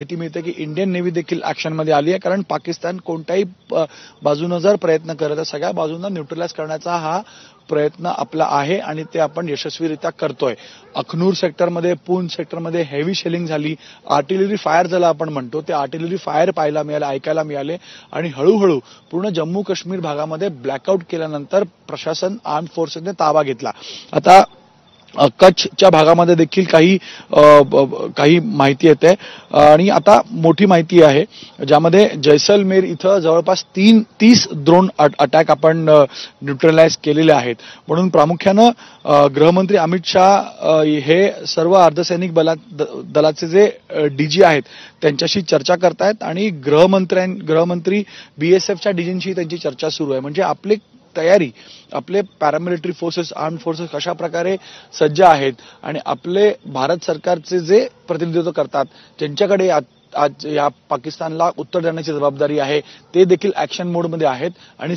माहिती मिळते की इंडियन नेव्ही देखील ऍक्शनमध्ये आली आहे, कारण पाकिस्तान कोणत्याही बाजूनं जर प्रयत्न करत सगळ्या बाजूंना न्यूट्रलाइज करण्याचा हा प्रयत्न आपला आहे आणि ते आपण यशस्वीरित्या करतोय. अखनूर सेक्टरमध्ये, पूंछ सेक्टरमध्ये हेवी शेलिंग झाली, आर्टिलरी फायर ज्याला आपण म्हणतो ते आर्टिलरी फायर पाहायला मिळाले, ऐकायला मिळाले आणि हळूहळू पूर्ण जम्मू काश्मीर भागामध्ये ब्लॅकआउट केल्यानंतर प्रशासन आर्म फोर्सेसने ताबा घेतला. आता कच्छच्या भागामध्ये देखील काही माहिती येते आणि आता मोठी माहिती आहे ज्यामध्ये जैसलमेर इथं जवळपास 30 ड्रोन अटॅक आपण न्यूट्रलाइज केलेले आहेत. म्हणून प्रामुख्यानं गृहमंत्री अमित शाह हे सर्व अर्धसैनिक दलाचे जे डीजी आहेत त्यांच्याशी चर्चा करतायत आणि गृहमंत्री BSFच्या डीजींशी त्यांची चर्चा सुरू आहे. म्हणजे आपली तयारी, आपले पॅरामिलिटरी फोर्सेस, आर्म फोर्सेस कशा प्रकारे सज्ज आहेत आणि आपले भारत सरकारचे जे प्रतिनिधित्व करतात ज्यांच्याकडे आज या पाकिस्तानला उत्तर देण्याची जबाबदारी आहे ते देखील ऍक्शन मोडमध्ये आहेत आणि